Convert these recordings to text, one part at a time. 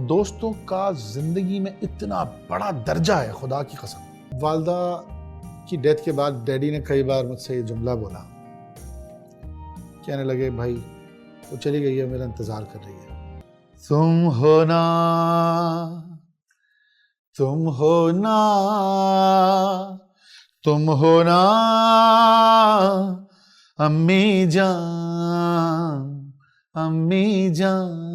दोस्तों का जिंदगी में इतना बड़ा दर्जा है, खुदा की कसम। वालदा की डेथ के बाद डैडी ने कई बार मुझसे ये जुमला बोला, कहने लगे भाई वो चली गई है, मेरा इंतजार कर रही है। तुम हो ना, तुम हो ना, तुम हो ना अम्मी जान, अम्मी जान।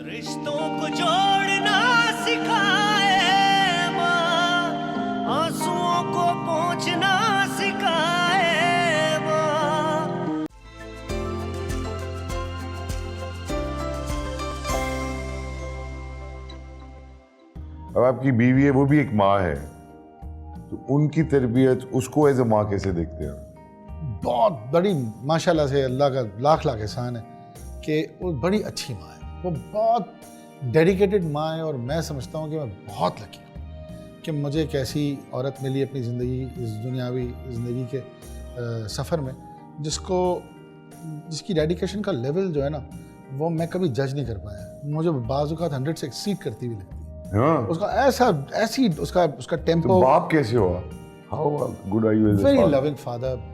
रिश्तों को जोड़ना सिखाए माँ, आंसुओं को पोंछना सिखाए माँ। अब आपकी बीवी है, वो भी एक माँ है, तो उनकी तरबियत, उसको एज ए माँ कैसे देखते हैं? बहुत बड़ी माशाल्लाह से अल्लाह का लाख लाख एहसान है कि वो बड़ी अच्छी माँ है, वो बहुत डेडिकेटेड माँ है। और मैं समझता हूँ कि मैं बहुत लकी हूँ कि मुझे एक ऐसी औरत मिली अपनी ज़िंदगी, इस दुनियावी ज़िंदगी के सफ़र में, जिसकी डेडिकेशन का लेवल जो है ना, वो मैं कभी जज नहीं कर पाया। मुझे बाज़ औक़ात 100 से एक्सीड करती हुई लगती है। हाँ। उसका ऐसी उसका टेम्पो। तो बाप कैसे हुआ? How good are you as a very father? Loving father.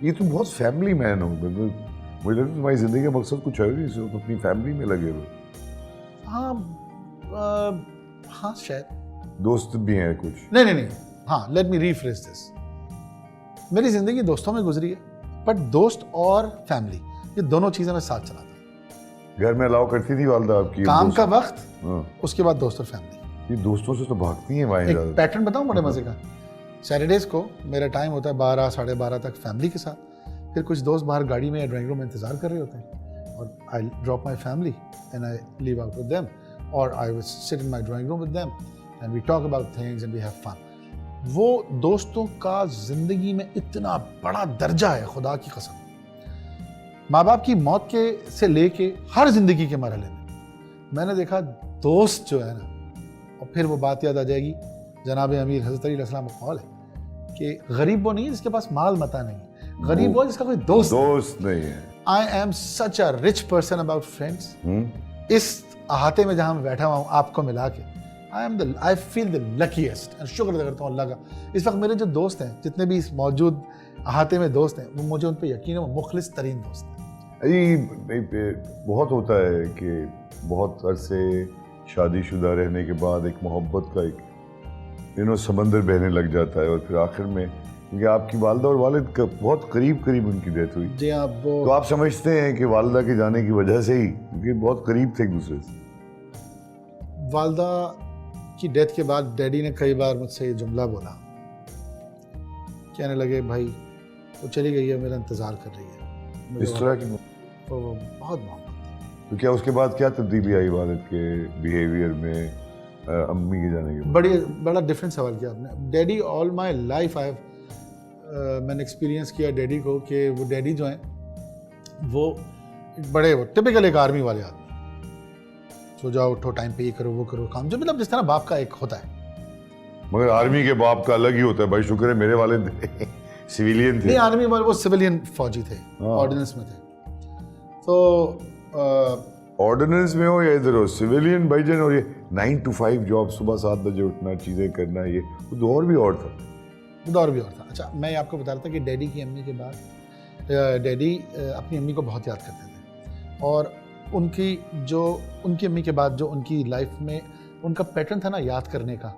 ये तो बहुत फैमिली मैन हो। मुझे लगता है तुम्हारी जिंदगी का मकसद कुछ है नहीं, सिर्फ अपनी फैमिली में लगे हुए। हाँ हाँ शायद। दोस्त भी हैं कुछ? नहीं, हाँ, लेट मी रीफ्रेज दिस। मेरी जिंदगी दोस्तों में गुजरी है, बट दोस्त और फैमिली ये दोनों चीजें मैं साथ चलाता हूँ। घर में अलाउ करती थी वालदा आपकी? काम का वक्त, हाँ। उसके बाद दोस्त और फैमिली। ये दोस्तों से तो भागती हैं माएं। एक पैटर्न बताऊँ बड़े मजे का। सैटरडेज को मेरा टाइम होता है 12 साढ़े 12 तक फैमिली के साथ। फिर कुछ दोस्त बाहर गाड़ी में या ड्राइंग रूम में इंतजार कर रहे होते हैं, और I drop my family and I leave out with them, और I will sit in my drawing room with them and we talk about things and we have fun. वो दोस्तों का जिंदगी में इतना बड़ा दर्जा है, खुदा की कसम। माँ बाप की मौत के से लेके हर जिंदगी के मरहले में मैंने देखा दोस्त जो है ना, और फिर वो बात याद आ जाएगी, जनाब अमीर हज़रत अली अलैहिस्सलाम का कौल है कि गरीब वो नहीं है जिसके पास माल मता नहीं, गरीब वो जिसका कोई दोस्त नहीं है। I am such a rich person about friends. इस अहाते में जहां मैं बैठा हुआ हूँ आपको मिला के, आई फील द लकीएस्ट। शुक्र अदा करता हूँ अल्लाह का। इस वक्त मेरे जो दोस्त हैं, जितने भी इस मौजूद अहाते में दोस्त हैं, वो मुझे उन पर यकीन है, वो मुखलिस तरीन दोस्त हैं। बहुत होता है कि बहुत अरसे शादीशुदा रहने के बाद एक मोहब्बत का एक समंदर बहने लग जाता है, और फिर आखिर में, क्योंकि आपकी वालदा और वालिद का बहुत करीब उनकी डेथ हुई। जी हाँ। तो आप समझते हैं कि वालदा के जाने की वजह से ही, क्योंकि बहुत करीब थे एक दूसरे से? वालदा की डेथ के बाद डैडी ने कई बार मुझसे ये जुमला बोला, कहने लगे भाई वो चली गई है, मेरा इंतजार कर रही है। इस तरह की तो बहुत मोहब्बत। तो क्या उसके बाद क्या तब्दीली आई वालिद के बिहेवियर में, अम्मी के जाने के बाद? बड़ा डिफरेंट सवाल किया आपने। डैडी ऑल माई लाइफ मैंने एक्सपीरियंस किया डैडी को कि वो डैडी जो हैं वो बड़े टिपिकल एक आर्मी वाले आदमी, सो जाओ उठो टाइम पे, ये करो वो करो, काम जो मतलब जिस तरह बाप का एक होता है। मगर आर्मी के बाप का अलग ही होता है भाई। शुक्र है मेरे वाले सिविलियन थे। नहीं, आर्मी वाले वो सिविलियन फौजी थे, ऑर्डिनेंस में थे। तो ऑर्डिनेंस में हो या इधर हो, सिविलियन भाईजान, और ये 9 to 5 जॉब, सुबह 7 बजे उठना, चीज़ें करना, ये वो दौर भी और था। दौर भी और था। अच्छा, मैं आपको बता रहा था कि डैडी की अम्मी के बाद डैडी अपनी अम्मी को बहुत याद करते थे, और उनकी अम्मी के बाद जो उनकी लाइफ में उनका पैटर्न था ना याद करने का,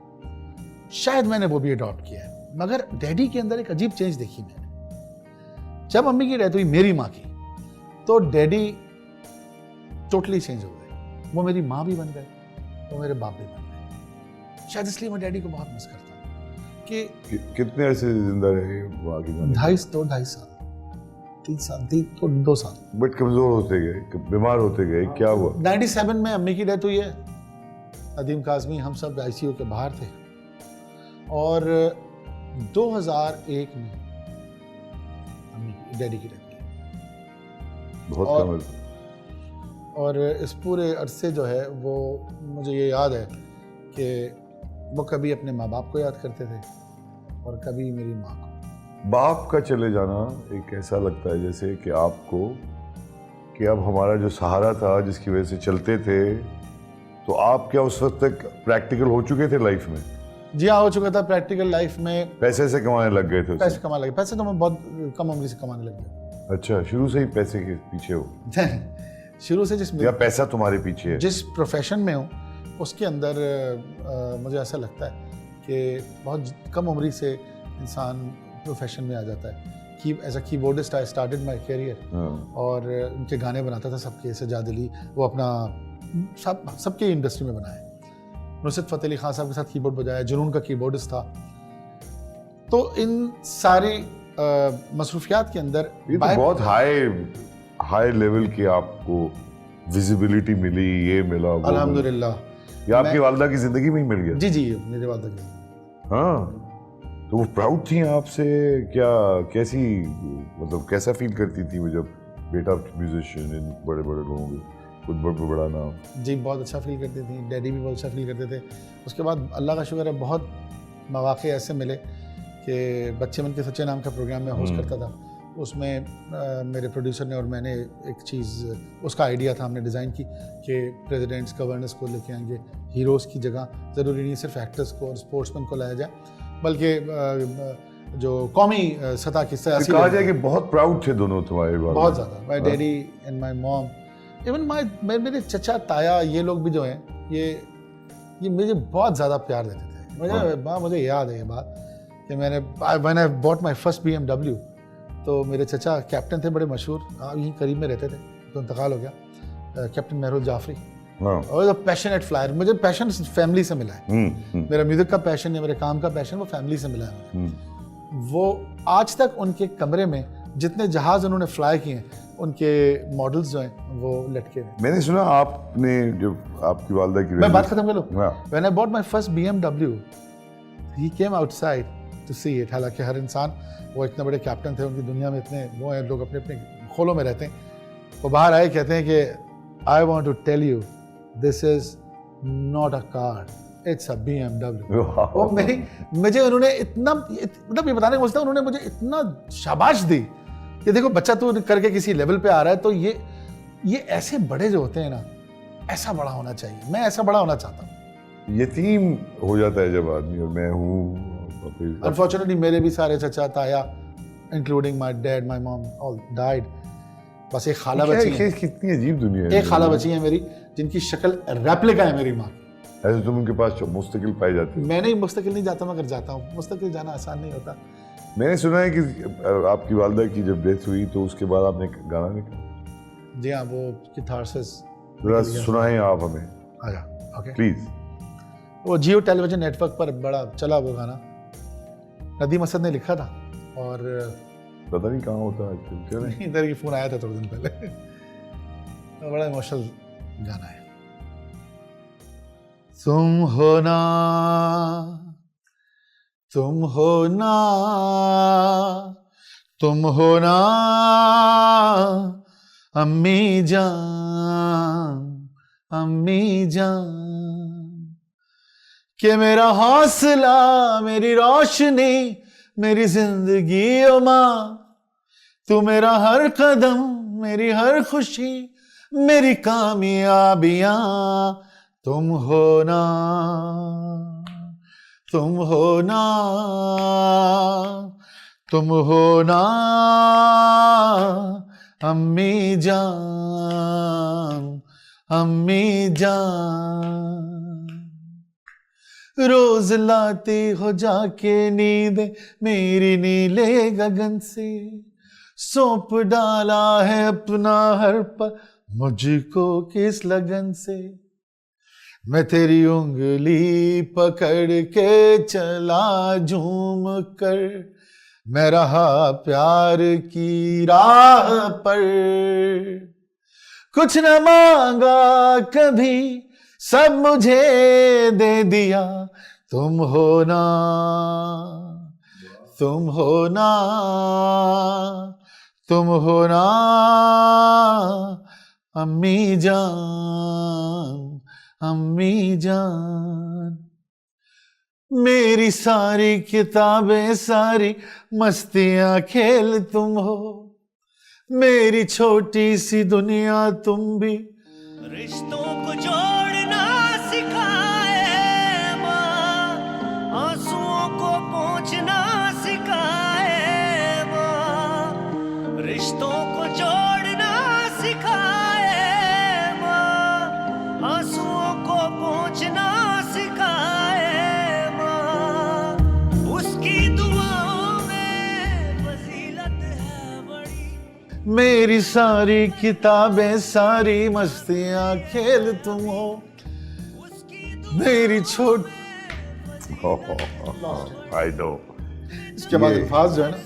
शायद मैंने वो भी अडॉप्ट किया है। मगर डैडी के अंदर एक अजीब चेंज देखी मैंने। जब अम्मी की डेथ हुई मेरी माँ की, तो डैडी टोटली चेंज हो गए। वो मेरी माँ भी बन गए, वो मेरे बाप भी बन गए। शायद इसलिए मैं डैडी को बहुत मिस करता हूँ। कि कितने अरसे जिंदा रहे वहाँ की जाने? 2.5 साल, 3 साल, 2 साल। बट कमजोर होते गए, बीमार होते गए, क्या हुआ? 97 में अम्मी की डेथ हुई है। अदीम काज़मी, हम सब आईसीयू के बाहर थे, और 2001 में अम्मी डैडी की डेथ हुई। बहुत कम। और इस पूरे अरसे जो है वो मुझे ये याद है कि वो कभी अपने माँ बाप को याद करते थे और कभी मेरी माँ को। बाप का चले जाना एक ऐसा लगता है जैसे कि आपको, कि अब हमारा जो सहारा था, जिसकी वजह से चलते थे, तो आप क्या उस वक्त तक प्रैक्टिकल हो चुके थे लाइफ में? जी हाँ, हो चुका था प्रैक्टिकल लाइफ में। पैसे से कमाने लग गए थे उससे? पैसे कमाने लगे, पैसे तो मैं बहुत कम उम्र से कमाने लग गया। अच्छा, शुरू से ही पैसे के पीछे हो शुरू से या पैसा तुम्हारे पीछे है? जिस प्रोफेशन में हूँ उसके अंदर मुझे ऐसा लगता है कि बहुत कम उम्र से इंसान प्रोफेशन में आ जाता है। As a keyboardist I started my career और उनके गाने बनाता था सबके, सजाद अली, वो अपना सबके इंडस्ट्री में बनाए। नुसरत फ़तेह अली खान साहब के साथ कीबोर्ड बजाया, जुनून का कीबोर्डिस्ट था। तो इन सारी मसरूफियात के अंदर ये तो बहुत हाई लेवल की आपको विजिबिलिटी मिली, ये मिला, अल्हम्दुलिल्लाह। ये आपकी वालदा की जिंदगी में ही मिल गया? जी जी, मेरे वालदा की। हाँ, तो वो प्राउड थी आपसे क्या? कैसी, मतलब कैसा फील करती थी वो जब बेटा म्यूजिशियन इन बड़े बड़े लोगों के खुद बड़ा नाम? जी बहुत अच्छा फील करती थी, डैडी भी बहुत अच्छा फील करते थे। उसके बाद अल्लाह का शुक्र है बहुत मौक़े ऐसे मिले कि बच्चे मन के सच्चे नाम का प्रोग्राम मैं होस्ट करता था। उसमें मेरे प्रोड्यूसर ने और मैंने एक चीज़, उसका आइडिया था, हमने डिज़ाइन की कि प्रेसिडेंट्स गवर्नर्स को लेके आएंगे, हीरोज़ की जगह ज़रूरी नहीं सिर्फ एक्टर्स को और स्पोर्ट्समैन को लाया जाए, बल्कि जो कौमी सतह की सियासी कहा जाए कि बहुत प्राउड थे दोनों तुम्हारे बारे में। बहुत ज़्यादा। My daddy and my mom, even मेरे चचा ताया, ये लोग भी जो हैं ये मुझे बहुत ज़्यादा प्यार देते थे। मुझे याद है ये बात कि when I bought my first BMW, तो मेरे चचा कैप्टन थे बड़े मशहूर, यहीं करीब में रहते थे, तो इंतकाल हो गया, कैप्टन मेहरुल जाफरी। और पैशनेट फ्लायर, मुझे पैशन फैमिली से मिला है। मेरा म्यूजिक का पैशन है, मेरे काम का पैशन वो फैमिली से मिला है। वो आज तक उनके कमरे में जितने जहाज उन्होंने फ्लाई किए हैं, उनके मॉडल्स जो हैं वो लटके हैं। मैंने सुना आपने जब आपकी वालदा की, मैं बात खत्म कर लूं, when I bought my first BMW, he came outside to see it. हालांकि हर इंसान, वो इतने बड़े कैप्टन थे, उनकी दुनिया में इतने वो हैं, लोग अपने अपने खोलों में रहते हैं। वो बाहर आए, कहते हैं कि I want to tell you this is not a car, it's a BMW। मुझे उन्होंने इतना, मतलब ये बताने का मकसद, उन्होंने मुझे इतना शाबाश दी कि देखो बच्चा तू करके किसी लेवल पे आ रहा है, तो ये ऐसे बड़े जो होते हैं ना, ऐसा बड़ा होना चाहिए। मैं ऐसा बड़ा होना चाहता हूँ। यतीम हो जाता है जब आदमी, और मैं हूँ। अनफॉर्चुनेटली मेरे भी सारे चचा ताया, including my dad my mom, all died. बस एक खाला बची है। कितनी अजीब दुनिया है। एक खाला बची है मेरी, जिनकी शक्ल रेप्लिका है मेरी माँ। ऐसे तुम उनके पास मुस्तकिल पाई जाती हो? मैं नहीं, मुस्तकिल नहीं जाता, मगर जाता हूँ। मुस्तकिल जाना आसान नहीं होता। मैंने सुना है कि आपकी वालदा की जब डेथ हुई तो उसके बाद आपने गाना निकाला। जी हाँ, वो किथारसिस जरा सुनाएं आप हमें। आजा, ओके प्लीज। वो जियो टेलीविजन नेटवर्क पर बड़ा चला वो गाना, नदीम असद ने लिखा था, और पता नहीं कहाँ होता है आजकल। इधर की फोन आया था थोड़े दिन पहले। तो बड़ा इमोशनल गाना है। तुम हो ना, तुम हो ना, तुम हो ना अम्मी जान, अम्मी जान, कि मेरा हौसला, मेरी रोशनी, मेरी जिंदगी ओ माँ, तू मेरा हर कदम, मेरी हर खुशी, मेरी कामयाबियां, तुम हो ना, तुम हो ना, तुम हो ना अम्मी जान, अम्मी जान। रोज लाती हो जाके नींद मेरी नीले गगन से, सौंप डाला है अपना हर पल मुझको किस लगन से। मैं तेरी उंगली पकड़ के चला झूम कर, मैं रहा प्यार की राह पर, कुछ न मांगा कभी, सब मुझे दे दिया। तुम हो ना, तुम हो ना, तुम हो ना अम्मी जान, अम्मी जान। मेरी सारी किताबें, सारी मस्तियां खेल तुम हो, मेरी छोटी सी दुनिया तुम भी। रिश्तों को जोड़ना पहुंचना सिखाए माँ, उसकी दुआओं में फजीलत है बड़ी। मेरी सारी किताबें सारी मस्तियां खेल तुम हो, मेरी छोट आई नो। इसके बाद ये- अल्फाज जो है ना,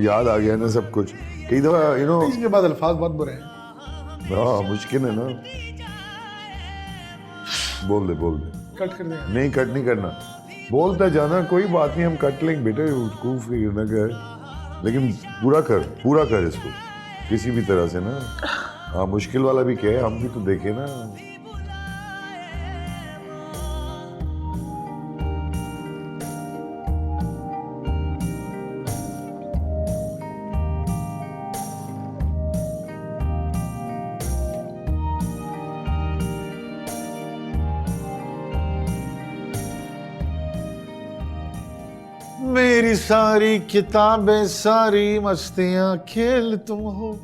याद आ गया ना सब कुछ। कई दफा यू नो इसके बाद अल्फाज बहुत बुरे हैं। हाँ मुश्किल है ना। बोल दे कट कर दें। नहीं कट नहीं करना, बोलता जाना, कोई बात नहीं, हम कट लेंगे बेटे, उसको फिर न कर, लेकिन पूरा कर इसको किसी भी तरह से ना। हाँ मुश्किल वाला भी क्या है, हम भी तो देखे ना। मेरी सारी किताबें सारी मस्तियां खेल तुम हो,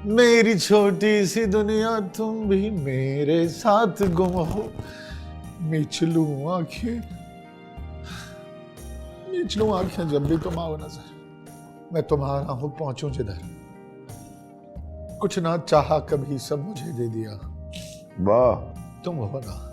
मेरी छोटी सी दुनिया तुम भी मेरे साथ गुम हो। मिचलू आंखें जब भी तुम आओ नजर, मैं तुम्हारा हूं पहुंचूं जिधर, कुछ ना चाहा कभी सब मुझे दे दिया, वाह तुम हो ना